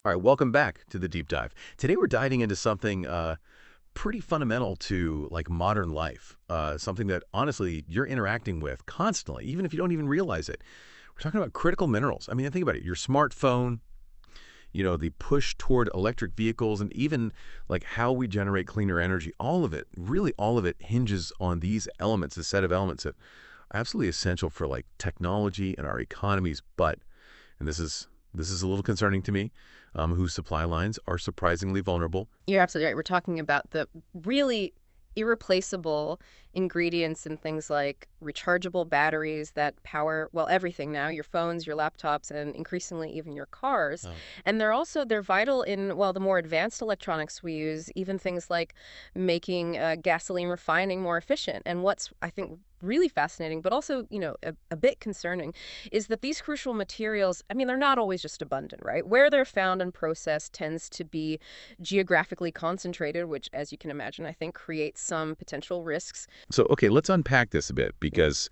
All right, welcome back to the deep dive. Today we're diving into something pretty fundamental to like modern life, something that honestly you're interacting with constantly, even if you don't even realize it. We're talking about critical minerals. I mean, think about it. Your smartphone, the push toward electric vehicles, and even like how we generate cleaner energy, all of it, really all of it hinges on these elements, a set of elements that are absolutely essential for like technology and our economies. But, and this is a little concerning to me, whose supply lines are surprisingly vulnerable. You're absolutely right. We're talking about the really irreplaceable ingredients in things like rechargeable batteries that power, well, everything now, your phones, your laptops, and increasingly even your cars. Oh. And they're vital in, well, the more advanced electronics we use, even things like making gasoline refining more efficient. And what's, I think, really fascinating, but also, a bit concerning, is that these crucial materials, I mean, they're not always just abundant, right? Where they're found and processed tends to be geographically concentrated, which, as you can imagine, I think creates some potential risks. So, okay, let's unpack this a bit because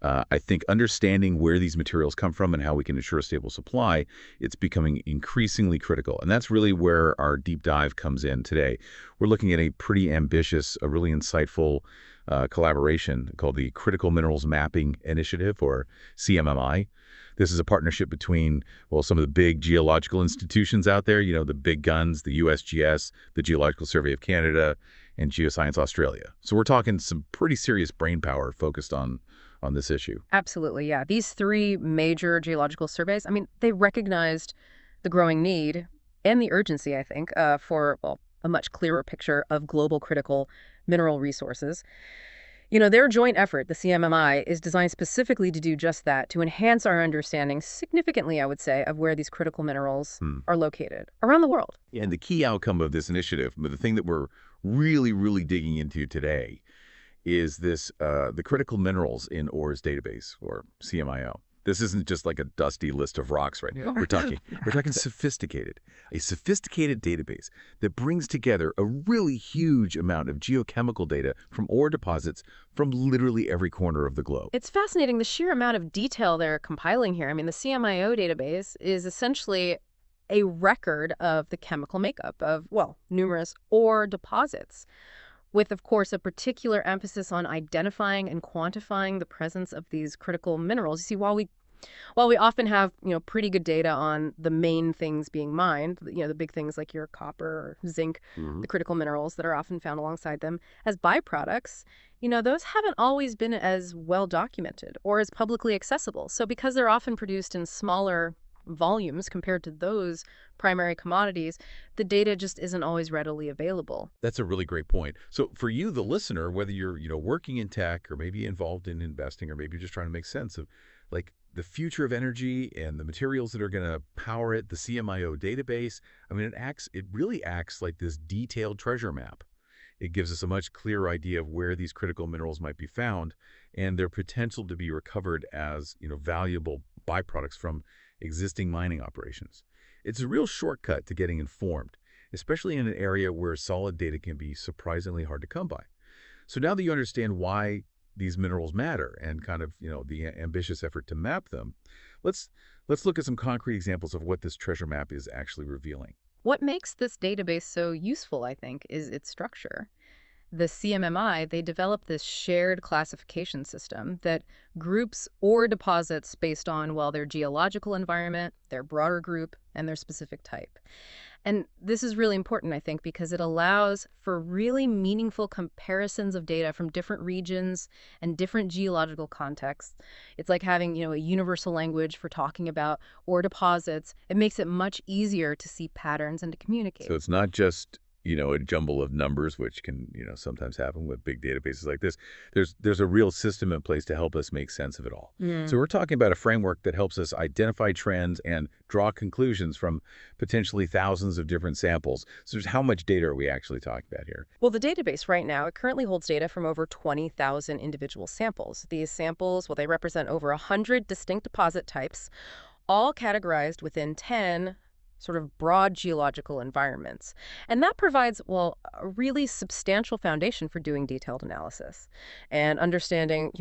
I think understanding where these materials come from and how we can ensure a stable supply, it's becoming increasingly critical. And that's really where our deep dive comes in today. We're looking at a pretty ambitious, a really insightful collaboration called the Critical Minerals Mapping Initiative, or CMMI. This is a partnership between, well, some of the big geological institutions out there, the big guns, the USGS, the Geological Survey of Canada, and Geoscience Australia. So we're talking some pretty serious brainpower focused on this issue. Absolutely, yeah. These three major geological surveys, I mean, they recognized the growing need and the urgency, I think, for, well, a much clearer picture of global critical mineral resources. Their joint effort, the CMMI, is designed specifically to do just that, to enhance our understanding significantly, I would say, of where these critical minerals are located around the world. Yeah, and the key outcome of this initiative, but the thing that we're really, really digging into today, is the critical minerals in ores database, or CMIO. This isn't just like a dusty list of rocks, right? Yeah. We're talking a sophisticated database that brings together a really huge amount of geochemical data from ore deposits from literally every corner of the globe. It's fascinating, the sheer amount of detail they're compiling here. I mean, the CMIO database is essentially a record of the chemical makeup of, well, numerous ore deposits, with, of course, a particular emphasis on identifying and quantifying the presence of these critical minerals. You see, while we often have, pretty good data on the main things being mined, the big things like your copper or zinc, the critical minerals that are often found alongside them as byproducts, those haven't always been as well documented or as publicly accessible. So because they're often produced in smaller volumes compared to those primary commodities, the data just isn't always readily available. That's a really great point. So for you, the listener, whether you're, working in tech or maybe involved in investing or maybe you're just trying to make sense of like the future of energy and the materials that are going to power it, the CMIO database, I mean, it really acts like this detailed treasure map. It gives us a much clearer idea of where these critical minerals might be found and their potential to be recovered as, valuable byproducts from existing mining operations. It's a real shortcut to getting informed, especially in an area where solid data can be surprisingly hard to come by. So now that you understand why these minerals matter and kind of, the ambitious effort to map them, let's look at some concrete examples of what this treasure map is actually revealing. What makes this database so useful, I think, is its structure. The CMMI, they developed this shared classification system that groups ore deposits based on, well, their geological environment, their broader group, and their specific type. And this is really important, I think, because it allows for really meaningful comparisons of data from different regions and different geological contexts. It's like having, a universal language for talking about ore deposits. It makes it much easier to see patterns and to communicate. So it's not just a jumble of numbers, which can, sometimes happen with big databases like this. There's a real system in place to help us make sense of it all. So we're talking about a framework that helps us identify trends and draw conclusions from potentially thousands of different samples. So how much data are we actually talking about here? Well, the database right now, it currently holds data from over 20,000 individual samples. These samples, well, they represent over 100 distinct deposit types, all categorized within 10 sort of broad geological environments. And that provides, well, a really substantial foundation for doing detailed analysis and understanding,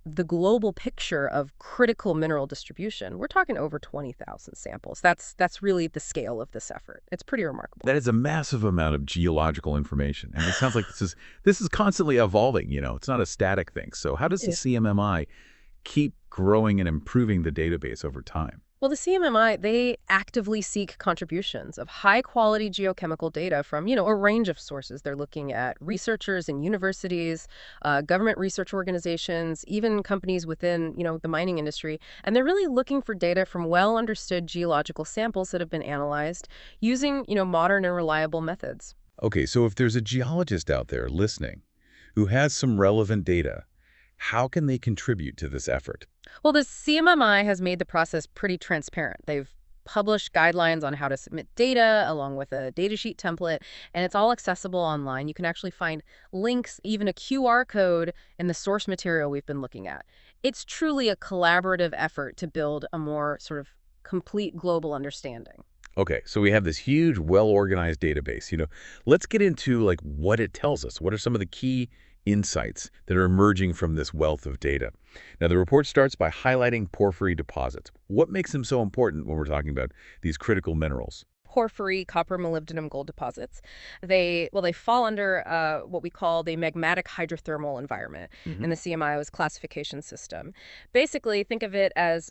the global picture of critical mineral distribution. We're talking over 20,000 samples. That's really the scale of this effort. It's pretty remarkable. That is a massive amount of geological information. And it sounds like this is constantly evolving, It's not a static thing. So how does the CMMI keep growing and improving the database over time? Well, the CMMI, they actively seek contributions of high-quality geochemical data from, a range of sources. They're looking at researchers in universities, government research organizations, even companies within, the mining industry. And they're really looking for data from well-understood geological samples that have been analyzed using, modern and reliable methods. Okay, so if there's a geologist out there listening who has some relevant data, how can they contribute to this effort? Well, the CMMI has made the process pretty transparent. They've published guidelines on how to submit data along with a datasheet template, and it's all accessible online. You can actually find links, even a QR code in the source material we've been looking at. It's truly a collaborative effort to build a more sort of complete global understanding. Okay, so we have this huge, well-organized database. Let's get into like what it tells us. What are some of the key insights that are emerging from this wealth of data? Now, the report starts by highlighting porphyry deposits. What makes them so important when we're talking about these critical minerals? Porphyry, copper, molybdenum, gold deposits. They fall under what we call the magmatic hydrothermal environment in the CMIO's classification system. Basically, think of it as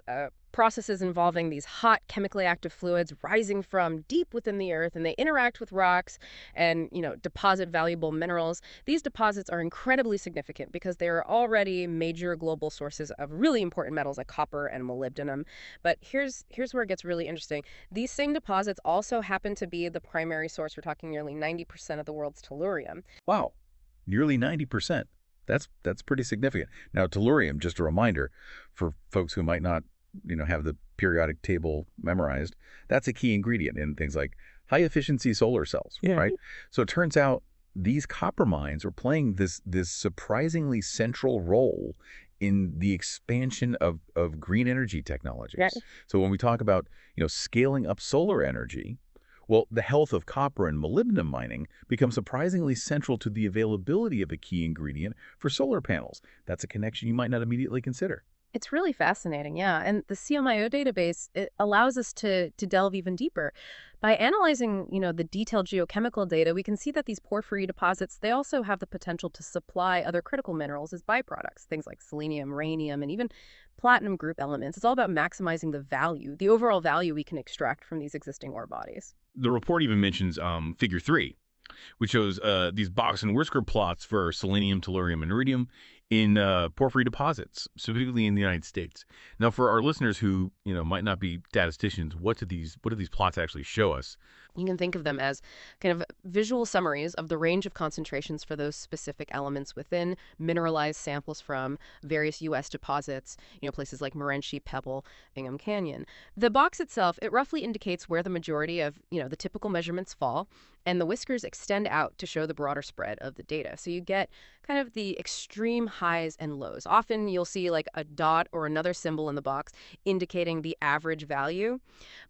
processes involving these hot chemically active fluids rising from deep within the earth, and they interact with rocks and, deposit valuable minerals. These deposits are incredibly significant because they are already major global sources of really important metals like copper and molybdenum. But here's where it gets really interesting. These same deposits also happen to be the primary source. We're talking nearly 90% of the world's tellurium. Wow, nearly 90%. That's pretty significant. Now, tellurium, just a reminder for folks who might not have the periodic table memorized, that's a key ingredient in things like high-efficiency solar cells, right? So it turns out these copper mines are playing this surprisingly central role in the expansion of green energy technologies. Right. So when we talk about, scaling up solar energy, well, the health of copper and molybdenum mining becomes surprisingly central to the availability of a key ingredient for solar panels. That's a connection you might not immediately consider. It's really fascinating, yeah. And the CMIO database, it allows us to delve even deeper. By analyzing, the detailed geochemical data, we can see that these porphyry deposits, they also have the potential to supply other critical minerals as byproducts, things like selenium, rhenium, and even platinum group elements. It's all about maximizing the overall value we can extract from these existing ore bodies. The report even mentions figure 3, which shows these box and whisker plots for selenium, tellurium, and iridium in porphyry deposits, specifically in the United States. Now, for our listeners who might not be statisticians, what do these plots actually show us? You can think of them as kind of visual summaries of the range of concentrations for those specific elements within mineralized samples from various U.S. deposits, places like Morenci, Pebble, Bingham Canyon. The box itself, it roughly indicates where the majority of, the typical measurements fall, and the whiskers extend out to show the broader spread of the data. So you get kind of the extreme highs and lows. Often you'll see like a dot or another symbol in the box indicating the average value.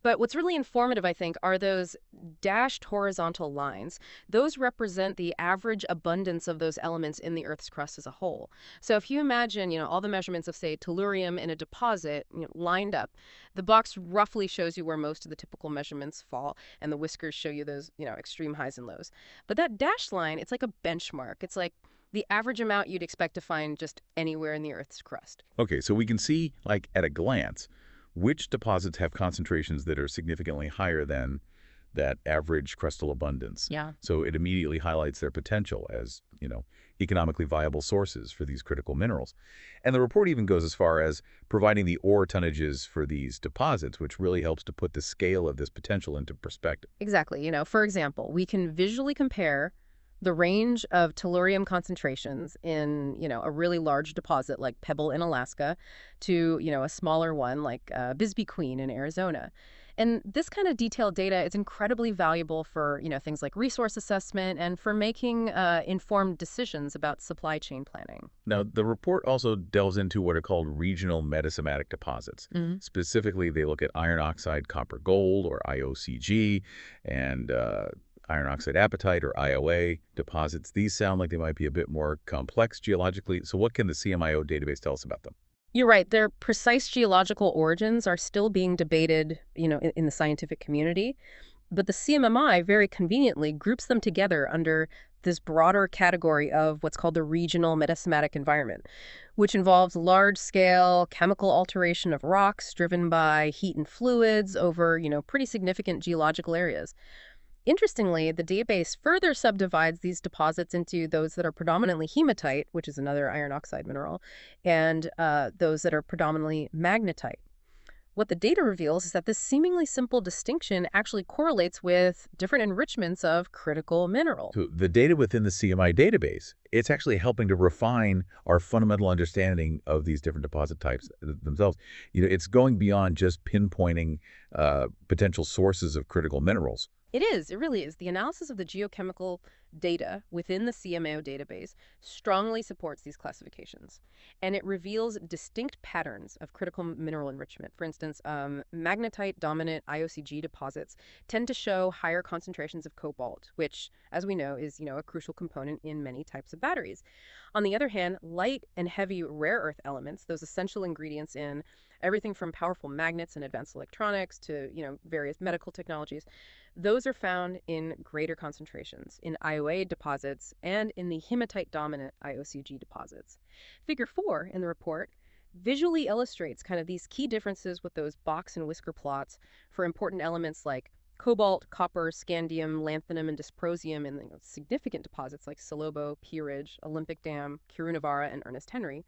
But what's really informative, I think, are those dashed horizontal lines. Those represent the average abundance of those elements in the Earth's crust as a whole. So if you imagine, all the measurements of, say, tellurium in a deposit, lined up, the box roughly shows you where most of the typical measurements fall, and the whiskers show you those, extreme highs and lows. But that dashed line, it's like a benchmark. It's like the average amount you'd expect to find just anywhere in the Earth's crust. Okay, so we can see, like at a glance, which deposits have concentrations that are significantly higher than that average crustal abundance. Yeah. So it immediately highlights their potential as, economically viable sources for these critical minerals. And the report even goes as far as providing the ore tonnages for these deposits, which really helps to put the scale of this potential into perspective. Exactly. For example, we can visually compare the range of tellurium concentrations in, a really large deposit like Pebble in Alaska to, a smaller one like Bisbee Queen in Arizona. And this kind of detailed data is incredibly valuable for, things like resource assessment and for making informed decisions about supply chain planning. Now, the report also delves into what are called regional metasomatic deposits. Mhm. Specifically, they look at iron oxide copper gold, or IOCG, and iron oxide apatite, or IOA, deposits. These sound like they might be a bit more complex geologically. So what can the CMIO database tell us about them? You're right. Their precise geological origins are still being debated, in the scientific community. But the CMMI very conveniently groups them together under this broader category of what's called the regional metasomatic environment, which involves large-scale chemical alteration of rocks driven by heat and fluids over, pretty significant geological areas. Interestingly, the database further subdivides these deposits into those that are predominantly hematite, which is another iron oxide mineral, and those that are predominantly magnetite. What the data reveals is that this seemingly simple distinction actually correlates with different enrichments of critical mineral. So the data within the CMI database, it's actually helping to refine our fundamental understanding of these different deposit types themselves. It's going beyond just pinpointing potential sources of critical minerals. It is. It really is. The analysis of the geochemical data within the CMAO database strongly supports these classifications, and it reveals distinct patterns of critical mineral enrichment. For instance, magnetite-dominant IOCG deposits tend to show higher concentrations of cobalt, which, as we know, is a crucial component in many types of batteries. On the other hand, light and heavy rare earth elements, those essential ingredients in everything from powerful magnets and advanced electronics to various medical technologies, those are found in greater concentrations in IOA deposits and in the hematite-dominant IOCG deposits. Figure 4 in the report visually illustrates kind of these key differences with those box and whisker plots for important elements like cobalt, copper, scandium, lanthanum, and dysprosium in significant deposits like Salobo, Pea Ridge, Olympic Dam, Kirunavara, and Ernest Henry.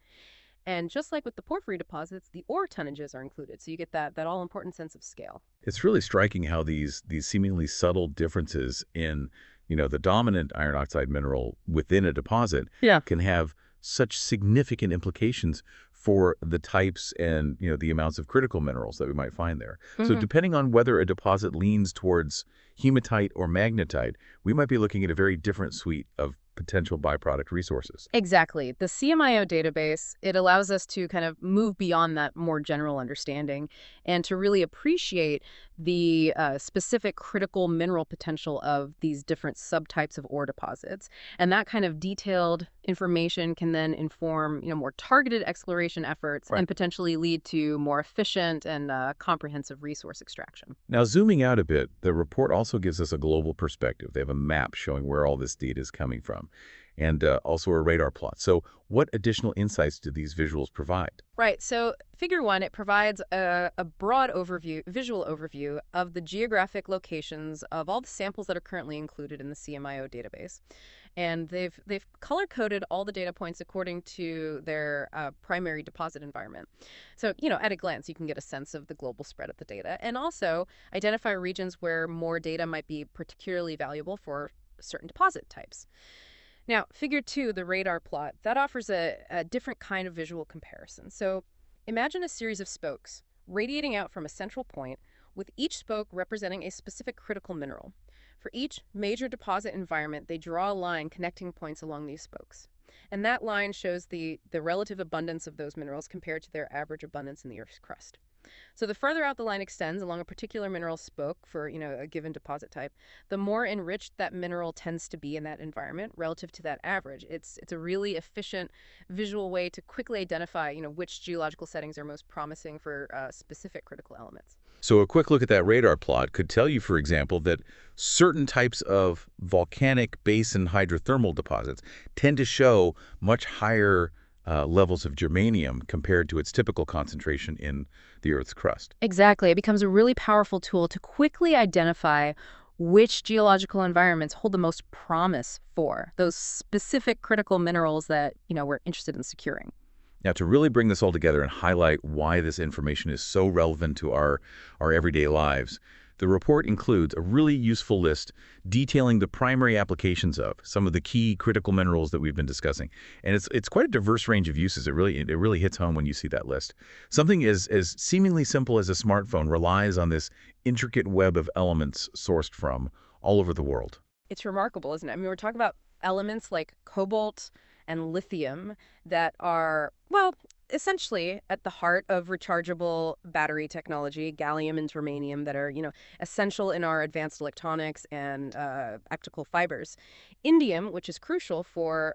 And just like with the porphyry deposits, the ore tonnages are included, so you get that all-important sense of scale. It's really striking how these seemingly subtle differences in, the dominant iron oxide mineral within a deposit Yeah. can have such significant implications for the types and, the amounts of critical minerals that we might find there. So Mhm. depending on whether a deposit leans towards hematite or magnetite, we might be looking at a very different suite of potential byproduct resources. Exactly. The CMIO database, it allows us to kind of move beyond that more general understanding and to really appreciate the specific critical mineral potential of these different subtypes of ore deposits. And that kind of detailed information can then inform, more targeted exploration efforts Right. and potentially lead to more efficient and comprehensive resource extraction. Now, zooming out a bit, the report also gives us a global perspective. They have a map showing where all this data is coming from, and also a radar plot. So what additional insights do these visuals provide? Right. So figure 1, it provides a broad overview, visual overview of the geographic locations of all the samples that are currently included in the CMIO database. And they've color-coded all the data points according to their primary deposit environment. So, at a glance, you can get a sense of the global spread of the data and also identify regions where more data might be particularly valuable for certain deposit types. Now, figure 2, the radar plot, that offers a different kind of visual comparison. So imagine a series of spokes radiating out from a central point, with each spoke representing a specific critical mineral. For each major deposit environment, they draw a line connecting points along these spokes. And that line shows the relative abundance of those minerals compared to their average abundance in the Earth's crust. So the further out the line extends along a particular mineral spoke for, a given deposit type, the more enriched that mineral tends to be in that environment relative to that average. It's a really efficient visual way to quickly identify, which geological settings are most promising for specific critical elements. So a quick look at that radar plot could tell you, for example, that certain types of volcanic basin hydrothermal deposits tend to show much higher levels of germanium compared to its typical concentration in the Earth's crust. Exactly. It becomes a really powerful tool to quickly identify which geological environments hold the most promise for those specific critical minerals that, we're interested in securing. Now, to really bring this all together and highlight why this information is so relevant to our everyday lives, The report includes a really useful list detailing the primary applications of some of the key critical minerals that we've been discussing. And it's quite a diverse range of uses. It really hits home when you see that list. Something as seemingly simple as a smartphone relies on this intricate web of elements sourced from all over the world. It's remarkable, isn't it? I mean, we're talking about elements like cobalt and lithium that are, well, essentially at the heart of rechargeable battery technology, gallium and germanium that are, essential in our advanced electronics and optical fibers. Indium, which is crucial for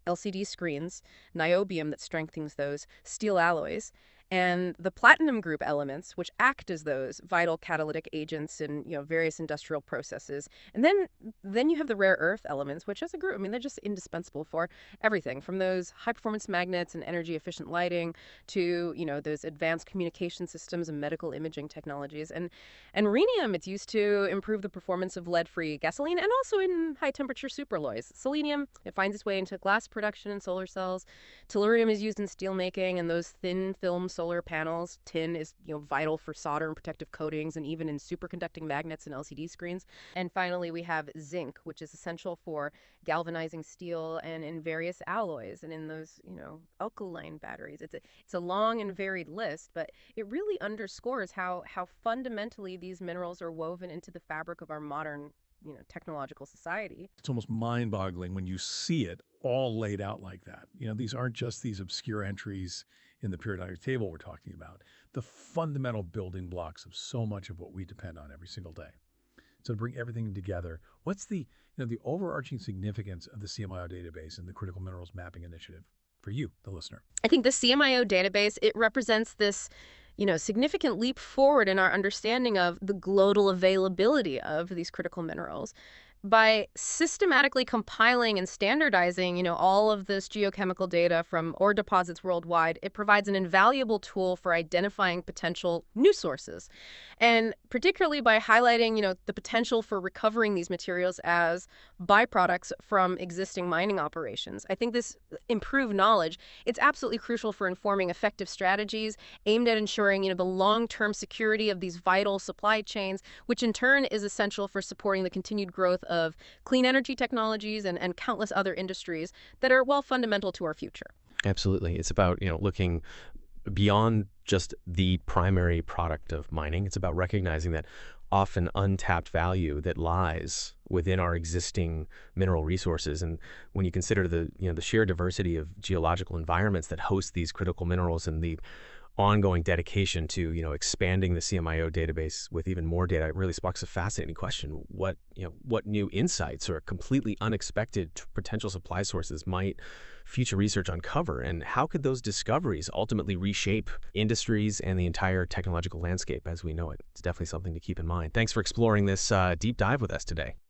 LCD screens, niobium that strengthens those, steel alloys, and the platinum group elements, which act as those vital catalytic agents in various industrial processes. And then you have the rare earth elements, which as a group, I mean, they're just indispensable for everything from those high performance magnets and energy efficient lighting to those advanced communication systems and medical imaging technologies. And rhenium, it's used to improve the performance of lead free gasoline and also in high temperature superalloys. Selenium, it finds its way into glass production and solar cells. Tellurium is used in steel making and those thin film solar panels. Tin is vital for solder and protective coatings and even in superconducting magnets and LCD screens. And finally, we have zinc, which is essential for galvanizing steel and in various alloys and in those alkaline batteries. It's a long and varied list, but it really underscores how fundamentally these minerals are woven into the fabric of our modern technological society. It's almost mind-boggling when you see it all laid out like that. These aren't just these obscure entries in the periodic table we're talking about. The fundamental building blocks of so much of what we depend on every single day. So to bring everything together, what's the overarching significance of the CMIO database and the Critical Minerals Mapping Initiative for you, the listener? I think the CMIO database, it represents this significant leap forward in our understanding of the global availability of these critical minerals. By systematically compiling and standardizing, all of this geochemical data from ore deposits worldwide, it provides an invaluable tool for identifying potential new sources. And particularly by highlighting, the potential for recovering these materials as byproducts from existing mining operations. I think this improved knowledge, it's absolutely crucial for informing effective strategies aimed at ensuring, the long-term security of these vital supply chains, which in turn is essential for supporting the continued growth of clean energy technologies and countless other industries that are, well, fundamental to our future. Absolutely. It's about, looking beyond just the primary product of mining. It's about recognizing that often untapped value that lies within our existing mineral resources. And when you consider the sheer diversity of geological environments that host these critical minerals and the ongoing dedication to expanding the CMIO database with even more data, it really sparks a fascinating question. What new insights or completely unexpected potential supply sources might future research uncover, and how could those discoveries ultimately reshape industries and the entire technological landscape as we know it? It's definitely something to keep in mind. Thanks for exploring this deep dive with us today.